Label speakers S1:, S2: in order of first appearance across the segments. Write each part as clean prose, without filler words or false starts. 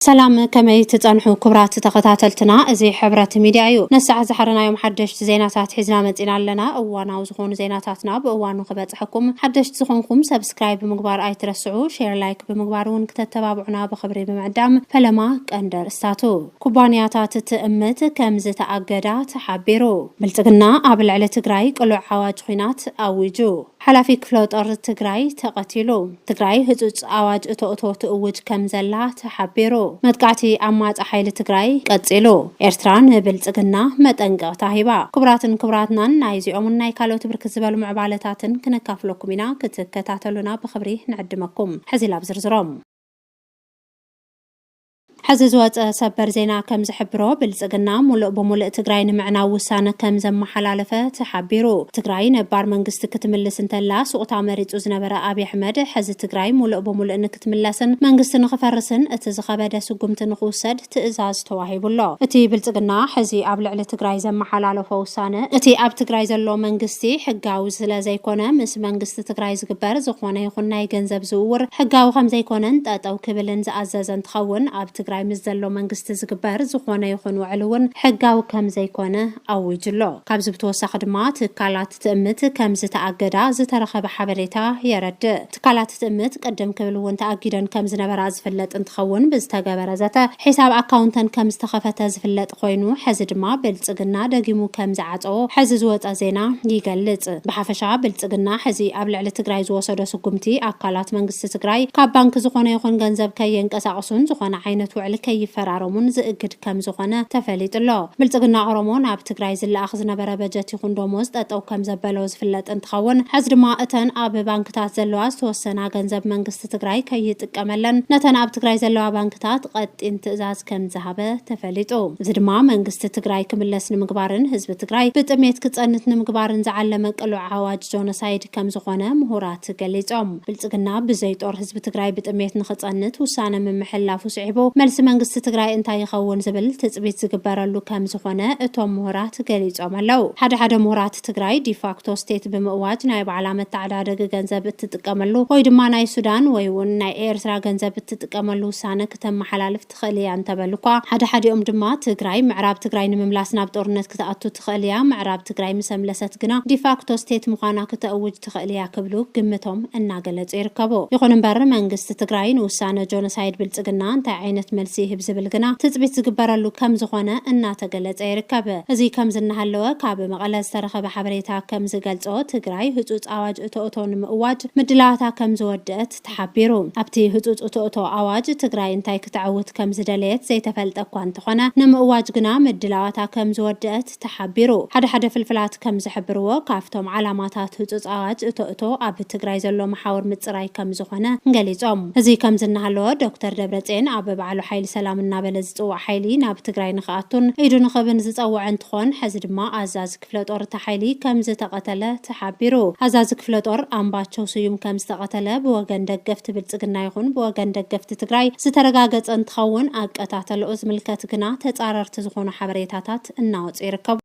S1: سلام كمي تتصنحوا كبرات تخطاتلتنا ازي حبرات ميديايو نسعة زحرنا يوم حدش زيناتات حزنا متين لنا وانا وزخون زيناتاتنا بوانو خباتحكم حدش تزخونكم سبسكرايب بمقبار اي ترسعو شير لايك بمقبارون كتتبابعنا بخبري بمعدام فلما كاندر استاتو كوبانياتات تأمت كمز تأقدات حابيرو بلتقنا قابل على تقراي قلع حواج خينات اويجو حلافي كفلوت أرض تقراي تقتلو تقراي هزوز آواج اتو تقوج كمزلا تحبيرو مدقعتي عمات أحيل تقراي قتلو إرتران بلتقنا متنقع تاهيبا كبراتنا نايزي عمونا يكالو تبركزبالو معبالتاتن كنكافلوكمينا كتكتاتلونا بخبري نعدمكم حزي لابزرزروم حززوات سبر زينا كم زحبرو بالزقنا ملء بملء تقراين معنا وسانة كم زم حلالفة تحبيرو تقراين بار منقست كتملس انتلا سوقتا مريت وزنبرا أبي حمد حز تقراين ملء بملء انك تملسن منقست نخفرسن اتزخبادة سقمت نخوصد تئزاز تواهيب الله اتي بالزقنا حزي قابل على تقراي زم حلالفة وسانة اتي اب تقراي زلو منقستي حقاوز لزيكونا مس منقست تقراي زقبر زخوانا يخونا يجنزب زور حقاو خم زيكونا تاتو كبلن زعزازن تخون اب تقراي مزدلو منقست زقبر زخوانا يخون وعلون حقاو كم زيكونا او يجلو كابز بتوسخ دمات تكالات تأمت كم زتأقدا زترخب حبريتا يرد تكالات تأمت قدم كبلون تأقيدا كم زنبرا زفلت انتخون بزتاقبر زتا حساب اكاونتن كم زتخفت زفلت خوينو حزد ما بلتقنا داقيمو كم زعاتو حززوات ازينا يقلت بحفشا بلتقنا حزي قبل على تقراي زوصدو سقمتي اكالات منقست تقراي كاب بانك زخوانا يخون غنزب كي ينقساقسون زخوانا عينتو كي فرارمون زقد كم زغنا تفليت الله بلتقنا عرمون اب تقراي زل اخذ نبره بجت يكون دموز او كم زبلو زفلت انتخون حزر ما اتن اب بانكتات زلواز توسنا غنزب منقست تقراي كي يتقملن نتن اب تقراي زلوا بانكتات قد انتزاز كم ذهبه تفليتو زدما منقست تقراي كملسن مغبارن حزب تقراي بتميت كصنتن مغبارن زعلم قلو عواج جونوسايد كم زغنا مهورات قليصوم بلتقنا بزيطور حزب تقراي بتميت نخصنت وسانه ممحلافو صعبو ملس منقست تقراي انتاي يخون زبل تጽبيت زغبرلو كم زخونه اتوم مهورات قليصوم الله حدا مهورات تقراي ديفاكتو ستيت بمواج ناي بعلامه تعدادق ገንዘብ تتقملو ወይ ድማ ናይ ሱዳን ወይ ውን ናይ ኤርትራ ገንዘብ تتقملو ሳነ ከተማ حلالف تخليا انتبلኳ حدا ድማ ትግራይ ምዕራብ ትግራይ ንምምላስ ናብ ጦርነት ክትኣቱ ትخليا ምዕራብ ትግራይ ምሰምለሰት ግና ዲፋክቶ ስቴት ምዃና ክትأውጅ ትخليا ክብሉ ግምቶም እናገለጹ ይርከቡ ይኹን እምበር መንግስት ትግራይ ንውሳነ ጆኖሳይድ ብልጽግና እንታይ ዓይነት መልሲ ይህብ ዝብል ግና ትጽቢት ዝግበረሉ ከም ዝኾነ እናተገለጸ ይርከብ እዚ ከም ዝናሃለወ ካብ መቐለ ዝተረኸበ ሓበሬታ ከም ዝገልጾ ትግራይ ህጹጽ ኣዋጅ እቶቶ ንምእዋጅ ምድላዋታ ከም ዝወደት ተሓቢሩ ኣብቲ ህጹጽ እቶቶ ኣዋጅ ትግራይ እንታይ ክትዓውት ከም ዝደለየት ዘይተፈልጠ እኳ እንተኾነ ንምእዋጅ ግና ምድላዋታ ከም ዝወደት ተሓቢሩ ሓደ ፍልፍላት ከም ዝሕብርዎ ካፍቶም ዓላማታት ህጹጽ ኣዋጅ እቶቶ ኣብ ትግራይ ዘሎ መሓወር ምጽራይ ከም ዝኾነ ገሊጾም እዚ ከም ዝናሃለወ ዶክተር ደብረጽዮን ኣብ በዓሉ ሓይሊ ሰላም እናበለ ዝጽዋዕ ሓይሊ ናብ ትግራይ ንኽኣቱን ኢዱ ንኽብን ዝጸውዕ እንትኾን ሕዚ ድማ ኣዛዚ ክፍለ ጦር ተሓይሊ ከም ዝተቐተለ ተሓቢሩ ኣዛዚ ክፍለ ጦር ኣምባቸው ስዩም ከም ዝተቐተለ ብወገን ደገፍቲ ብልጽግና ይኹን ብወገን ደገፍቲ ትግራይ ዝተረጋገጸ እንትኸውን ኣቀታተልኡ ዝምልከት ግና ተጻረርቲ ዝኾኑ ሓበሬታታት እናወጹ ይርከቡ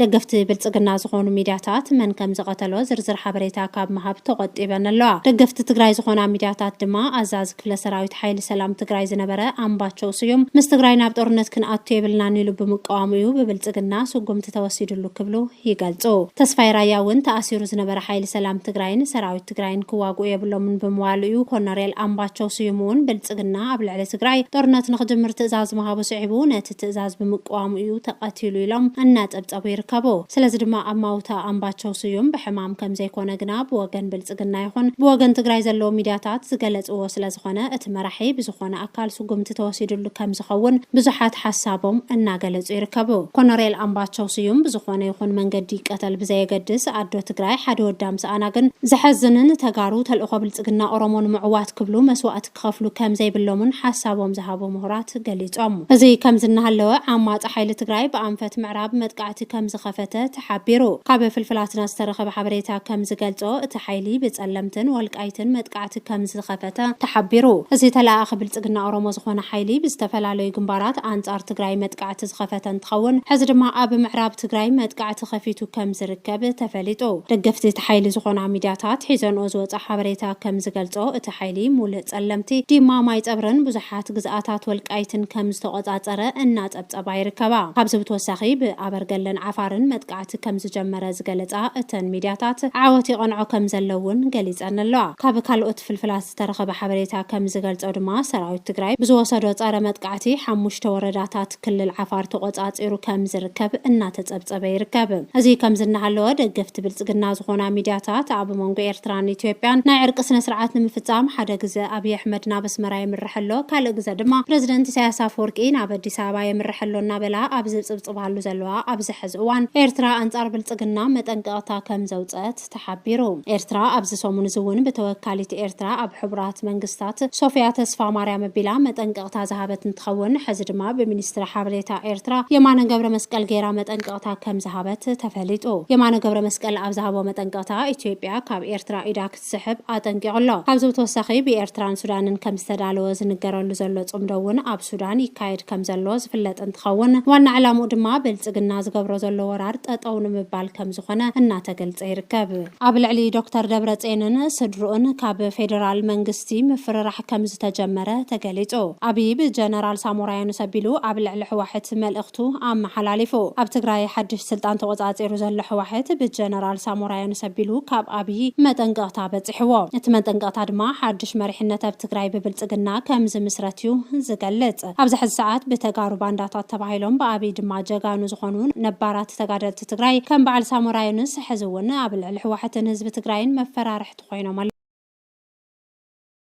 S1: ደገፍቲ ብልጽግና ዝኾኑ ሚድያታት መን ከም ዝቀተሎ ዝርዝር ሓበሬታ ካብ መሃብ ተቆጢበን ኣለዋ ደገፍቲ ትግራይ ዝኾና ሚድያታት ድማ ኣዛዚ ክፍለ ሰራዊት ሓይሊ ሰላም ትግራይ ዝነበረ ኣምባቸው ስዩም ምስ ትግራይ ናብ ጦርነት ክንኣቱ የብልና ንኢሉ ብምቃወሙ እዩ ብብልጽግና ስጉምቲ ተወሲድሉ ክብሉ ይገልጹ ተስፋይ ራያ ውን ተኣሲሩ ዝነበረ ሓይሊ ሰላም ትግራይን ሰራዊት ትግራይን ክዋግኡ የብሎምን ብምዋሉ እዩ ኮሎኔል ኣምባቸው ስዩም ውን ብልጽግና ኣብ ልዕሊ ትግራይ ጦርነት ንኽጅምር ትእዛዝ መሃቡ ስዒቡ ነቲ ትእዛዝ ብምቃወሙ እዩ ተቐቲሉ ኢሎም እናጸብጸቡ ከቦ ስለዚ ድማ ኣማውታ ኣምባቸው ስዩም በሕማም ከም ዘይኮነ ግና ብወገን ብልጽግና ይኹን ብወገን ትግራይ ዘሎ ሚድያታት ዝገለጽዎ ስለዝኾነ እቲ መራሒ ብዝኾነ ኣካል ስጉምቲ ተወሲድሉ ከም ዝኸውን ብዙሓት ሓሳቦም እናገለጹ ይርከቡ ኮሎኔል ኣምባቸው ስዩም ብዝኾነ ይኹን መንገዲ ቀተል ብዘየገድስ ኣዶ ትግራይ ሓደ ወዳም ሰኣና ግን ዝሐዝንን ተጋሩ ተልእኾ ብልጽግና ኦሮሞ ንምዕዋት ክብሉ መስዋዕት ክኸፍሉ ከም ዘይብሎምን ሓሳቦም ዝሃቡ ምሁራት ገሊጾም እዚ ከም ዝናሃለወ ዓማጽ ሓይሊ ትግራይ ብኣንፈት ምዕራብ መጥቃዕቲ ከም زخفته تحبيرو كاب فلفلاتنا استرخب حبريتا كم زقلتو تحيلي بتسلمتن والقايتن متقعت كم زخفته تحبيرو زي تلاخ بلصقنا اورومو زخونه حيلي بستفلالو جنبارات انصار تግራይ متقعت زخفتن تخون حز دما اب معراب تግራይ متقعت خفيتو كم زركب تفليطو دغفتي تحيلي زخونه ميدياتات حيزن اوزو حبريتا كم زقلتو تحيلي مول ጸለምቲ ዲማ ማይ ጸብረን ብዙሓት ግዝኣታት ወልቃይትን ከም ዝተቆጻጸረ እናጸብጸባ ይርከባ ካብዚ ብተወሳኺ ብኣበርገለን ዓፋርን መጥቃዕቲ ከም ዝጀመረ ዝገለጻ እተን ሚድያታት ዓወት ይቐንዖ ከም ዘለውን ገሊጸን ኣለዋ ካብ ካልኦት ፍልፍላት ዝተረኸበ ሓበሬታ ከም ዝገልጾ ድማ ሰራዊት ትግራይ ብዝወሰዶ ጸረ መጥቃዕቲ 5 ወረዳታት ክልል ዓፋር ተቆጻጺሩ ከም ዝርከብ እናተጸብጸበ ይርከብ እዚ ከም ዝናሃለወ ደገፍቲ ብልጽግና ዝኾና ሚድያታት ኣብ መንጎ ኤርትራን ኢትዮጵያን ናይ ዕርቂ ስነ ስርዓት ንምፍጻም ሓደ ግዜ أبي أحمد نابس مراي مرحلو كال إجزادما بريزيدنت إساياس أفورقي نابد سابا يمرحلو نابلا أبز صبصبالو زلوا أبز حزوان إيرترا أنصار بلصقنا متنقطع كم زوجات تحبيرو إيرترا أبز سومون زون بتوكالة إيرترا أب حبرات منقستات صوفيا تسفا مريم بلا متنقطع ذهبت نتخون حزدما بمنستر حبريتا إيرترا يمانا قبر مسكال غيرا متنقطع كم ذهبت تفليتو يمانا قبر مسكال أبزهابو متنقطع إثيوبيا كاب إيرترا إداك تسحب أتنقعلو أبزو توسخي بإيرترا سودان كم استدعوا زنجروا لزلوا صمدون أب سودان يكايد كم زلوا فلت انتخون وانا على مدما بلصقنا زغبرو زلوا ورارت أطون مبال كم زخنا الناتقل يركب قبل علي دكتور دبرتينن سدرون كاب فيدرال منغستي مفررح كم زتجمره تقليتو أبيب جنرال ساموراي نسبيلو قبل على واحد ملأختو أم حلالفو أب تግራይ حدش سلطان توصاصيرو زلح واحد بالجنرال ساموراي نسبيلو كاب أبي متنقطع بصحوا اتمنقطع دما حدش مريحنا تግራይ ببلصقنا كم زمسرتيو زقلص ابز حد ساعات بتغارو بانداتات تبايلهم بابي دما جغانو زخونون نبارات تغادلت تግራይ كم بعل ساموراينس حزون ابل الحواحتن حزب تግራይን مفرارح تخوينو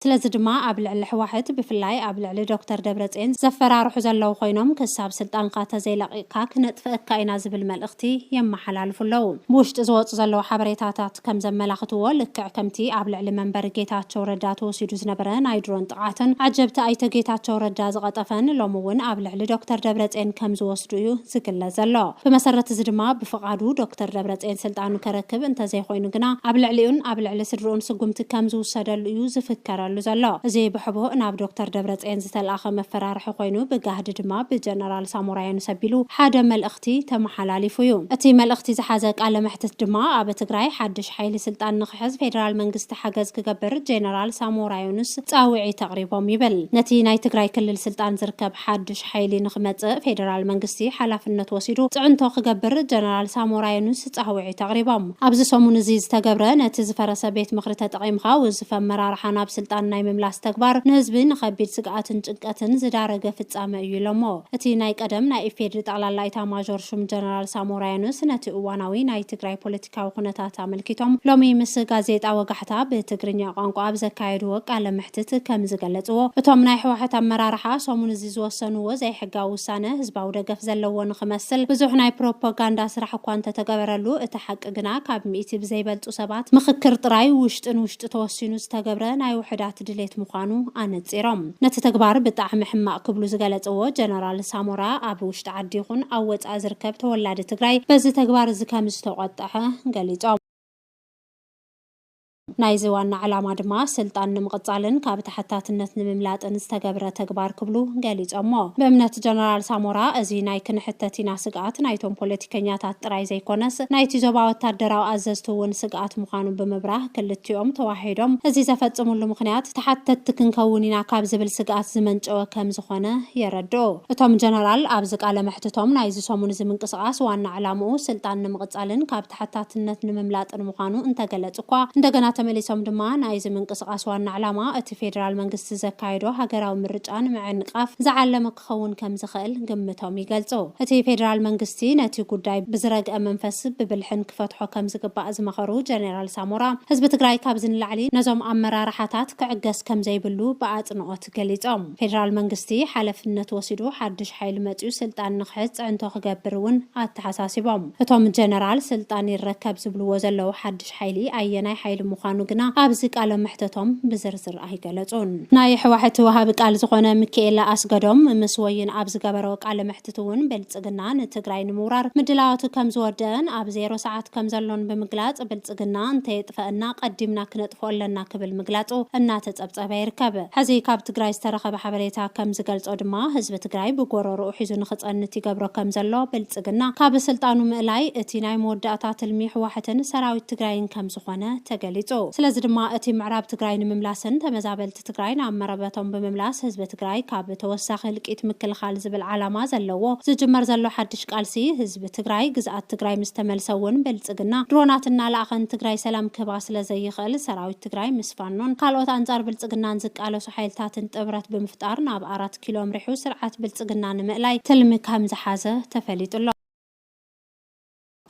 S1: ስለዚ ድማ ኣብ ልዕሊ ሕዋሕት ብፍላይ ኣብ ልዕሊ ዶክተር ደብረጽዮን ዘፈራርሑ ዘለው ኮይኖም ክሳብ ስልጣንካ ተዘይለቂካ ክነጥፍእካ ኢና ዝብል መልእኽቲ የመሓላልፉ ኣለው ብውሽጢ ዝወፁ ዘለው ሓበሬታታት ከም ዘመላኽትዎ ልክዕ ከምቲ ኣብ ልዕሊ መንበሪ ጌታቸው ረዳ ተወሲዱ ዝነበረ ናይ ድሮን ጥቃትን ዓጀብቲ ኣይተ ጌታቸው ረዳ ዝቐጠፈን ሎሚ እውን ኣብ ልዕሊ ዶክተር ደብረጽዮን ከም ዝወስዱ እዩ ዝግለጽ ዘሎ ብመሰረት እዚ ድማ ብፍቃዱ ዶክተር ደብረጽዮን ስልጣኑ ከረክብ እንተዘይኮይኑ ግና ኣብ ልዕሊኡን ኣብ ልዕሊ ስድሩን ስጉምቲ ከም ዝውሰደሉ እዩ ዝፍከረ زلوا زي بحبو ناب دكتور دبرتين زتلاخ مفرارح خوينو بجهد دما بجنرال ساموراي نسبيلو حدا ملأختي تم حلالي فيو اتي ملأختي زحازك على محتس دما اب تግራይ حدش حيل سلطان نخحز فيدرال منغست حجز كجبر جنرال ساموراي نس تصاوعي تقريبهم يبل نتي ناي تግራይ كلل سلطان زركب حدش حيل نخمص فيدرال منغستي حلافنت وسيدو صعنتو كجبر جنرال ساموراي نس تصاوعي تقريبهم ابز سومون زي زتجبره نتي زفرس بيت مخرته تقيمخا وزف مرارحنا بسلطان ناي مملاس تكبار نهزبين خبير سقاتن ጭንቀትን ዝዳረገ ፍጻመ እዩ ሎሞ እቲ ናይ ቀደም ናይ ኢፌድሪ ጠቅላላ ኢታማዦር ሹም ጀነራል ሳሞራይኑስ ነቲ እዋናዊ ናይ ትግራይ ፖለቲካዊ ኩነታት አመልኪቶም ሎሚ ምስ ጋዜጣ ወጋሕታ በትግርኛ ቋንቋ ብዘካየድዎ ቃለ መሕትት ከም ዝገለጽዎ እቶም ናይ ሕወሓት አመራርሓ ሰሙን እዚ ዝወሰንዎ ዘይሕጋዊ ውሳነ ህዝባዊ ደገፍ ዘለዎ ንኽመስል ብዙሕ ናይ ፕሮፓጋንዳ ስራሕ እኳ እንተተገበረሉ እቲ ሓቂ ግና ካብ ሚእቲ ብዘይበልጡ ሰባት ምኽክር ጥራይ ውሽጥን ውሽጥ ተወሲኑ ዝተገብረ ናይ ውሕዳት ድሌት ምዃኑ ኣነጺሮም ነቲ ተግባር ብጣዕሚ ሕማቅ ክብሉ ዝገለጽዎ ጀነራል ሳሞራ ኣብ ውሽጢ ዓዲ ይኹን ኣብ ወጻኢ ዝርከብ ተወላዲ ትግራይ በዚ ተግባር እዚ ከም ዝተቆጠሐ ገሊጾም نايزي وانا علامة دما سلطان نمقصالن كاب تحتاتنت نمملاطن استغبره تغبار كبلو غاليص امو بامنت جنرال سامورا ازي ناي كنحتتينا سقات نايتون بوليتيكانياتات طراي زيكونس نايتي زوبا وتادراو اززتون سقات مخانو بمبراه كلتيوم توحيدوم ازي زفصمولو مخنيات تحتت كنكونينا كاب زبل سقات زمنጨወ ከም ዝኾነ يردو اتوم جنرال ابز قاله محتتوم نايزي سومون زمنقصاس وانا علامو سلطان نمقصالن كاب تحتاتنت نمملاطن مخانو انت ገለጽኳ እንደገና ተመሊሶም ድማ ናይ ዝምንቅስቃስ ዋና ዓላማ እቲ ፌደራል መንግስት ዘካይዶ ሃገራዊ ምርጫን ምዕንቃፍ ዝዓለመ ክኸውን ከም ዝኽእል ግምቶም ይገልጹ እቲ ፌደራል መንግስቲ ነቲ ጉዳይ ብዝረግአ መንፈስ ብብልሕን ክፈትሖ ከም ዝግባእ ዝመኸሩ ጀነራል ሳሞራ ህዝቢ ትግራይ ካብ ዝንላዕሊ ነዞም ኣመራርሓታት ክዕገስ ከም ዘይብሉ በአጽንኦት ገሊጾም ፌደራል መንግስቲ ሓላፍነት ወሲዱ ሓድሽ ሓይል መጽኡ ስልጣን ንኽሕዝ ጽዕንቶ ክገብር እውን ኣተሓሳሲቦም እቶም ጀነራል ስልጣን ይረከብ ዝብልዎ ዘለው ሓድሽ ሓይሊ ኣየናይ ሓይል ምዃኑ ምዃኑ ግና ኣብዚ ቃለ መሕተቶም ብዝርዝር ኣይገለጹን። ናይ ሕወሓት ወሃቢ ቃል ዝኾነ ሚካኤል ኣስገዶም ምስ ወይን ኣብ ዝገበሮ ቃለ መሕተት እውን ብልጽግና ንትግራይ ንምውራር ምድላዋቱ ከም ዝወደአን ኣብ 0 ሰዓት ከም ዘሎን ብምግላጽ ብልጽግና እንተየጥፈአና ቀዲምና ክነጥፎ ኣለና ክብል ምግላጹ እናተጸብጸበ ይርከብ። ሕዚ ካብ ትግራይ ዝተረኸበ ሓበሬታ ከም ዝገልጾ ድማ ህዝቢ ትግራይ ብጎረሮኡ ሒዙ ንኽጸንት ይገብሮ ከም ዘሎ ብልጽግና ካብ ስልጣኑ ምእላይ እቲ ናይ መወዳእታ ትልሚ ሕወሓትን ሰራዊት ትግራይን ከም ዝኾነ ተገሊጹ። ስለዚ ድማ እቲ ምዕራብ ትግራይ ንምምላስን ተመዛበልቲ ትግራይ ናብ መረበቶም ብምምላስ ህዝቢ ትግራይ ካብ ተወሳኺ እልቂት ምክልኻል ዝብል ዓላማ ዘለዎ ዝጅመር ዘሎ ሓድሽ ቃልሲ ህዝቢ ትግራይ ግዝኣት ትግራይ ምስ ተመልሰ እውን ብልጽግና ድሮናት እናላኣኸን ትግራይ ሰላም ክህባ ስለ ዘይኽእል ሰራዊት ትግራይ ምስ ፋኖን ካልኦት አንጻር ብልጽግናን ዝቃለሱ ሓይልታትን ጥብረት ብምፍጣር ናብ 4 ኪሎ ምሪሑ ስርዓት ብልጽግና ንምእላይ ትልሚ ከም ዝሓዘ ተፈሊጡሎ።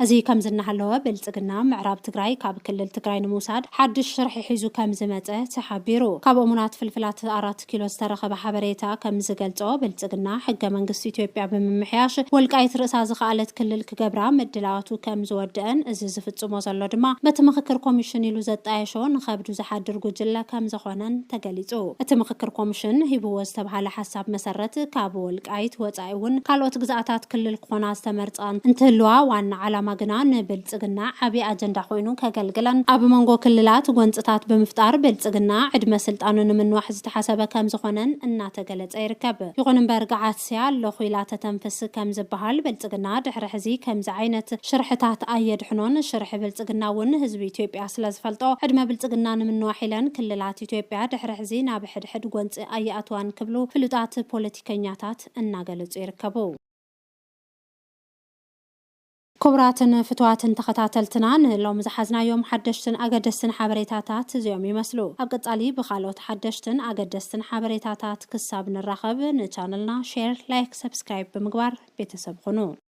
S1: እዚ ከም ዝናሃለወ ብልጽግና ምዕራብ ትግራይ ካብ ክልል ትግራይ ንምውሳድ ሓድሽ ሽርሒ ሒዙ ከም ዝመፀ ተሓቢሩ። ካብ እሙናት ፍልፍላት 4 ኪሎ ዝተረኸበ ሓበሬታ ከም ዝገልጾ ብልጽግና ሕገ መንግስቲ ኢትዮጵያ ብምምሕያሽ ወልቃይት ርእሳ ዝኸኣለት ክልል ክገብራ ምድላዋቱ ከም ዝወድአን እዚ ዝፍጽሞ ዘሎ ድማ በቲ ምክክር ኮሚሽን ኢሉ ዘጣየሾ ንኸብዱ ዝሓድር ጉጅለ ከም ዝኾነን ተገሊጹ። እቲ ምክክር ኮሚሽን ሂብዎ ዝተባሃለ ሓሳብ መሰረት ካብ ወልቃይት ወፃኢ እውን ካልኦት ግዛኣታት ክልል ክኾና ዝተመርፃን እንትህልዋ ዋና ዓላማ ግና ንብልጽግና ዓብይ አጀንዳ ኮይኑ ከገልግለን ኣብ መንጎ ክልላት ጎንፅታት ብምፍጣር ብልጽግና ዕድመ ስልጣኑ ንምንዋሕ ዝተሓሰበ ከም ዝኾነን እናተገለጸ ይርከብ። ይኹን እምበር ገዓስያ ኣለኹ ኢላ ተተንፍስ ከም ዝበሃል ብልጽግና ድሕሪ ሕዚ ከምዚ ዓይነት ሽርሕታት ኣየድሕኖን ሽርሒ ብልጽግና እውን ህዝቢ ኢትዮጵያ ስለ ዝፈልጦ ዕድመ ብልጽግና ንምንዋሕ ኢለን ክልላት ኢትዮጵያ ድሕሪ ሕዚ ናብ ሕድሕድ ጎንፂ ኣየኣትዋን ክብሉ ፍሉጣት ፖለቲከኛታት እናገለጹ ይርከቡ። ክቡራትን ፍትዋትን ተኸታተልትና ንሎም ዝሓዝናዮም ሓደሽትን ኣገደስትን ሓበሬታታት እዚኦም ይመስሉ። ኣብ ቀጻሊ ብኻልኦት ሓደሽትን ኣገደስትን ሓበሬታታት ክሳብ ንራኸብ ንቻነልና ሼር፣ ላይክ፣ ሰብስክራይብ ብምግባር ቤተሰብ ሁኑ።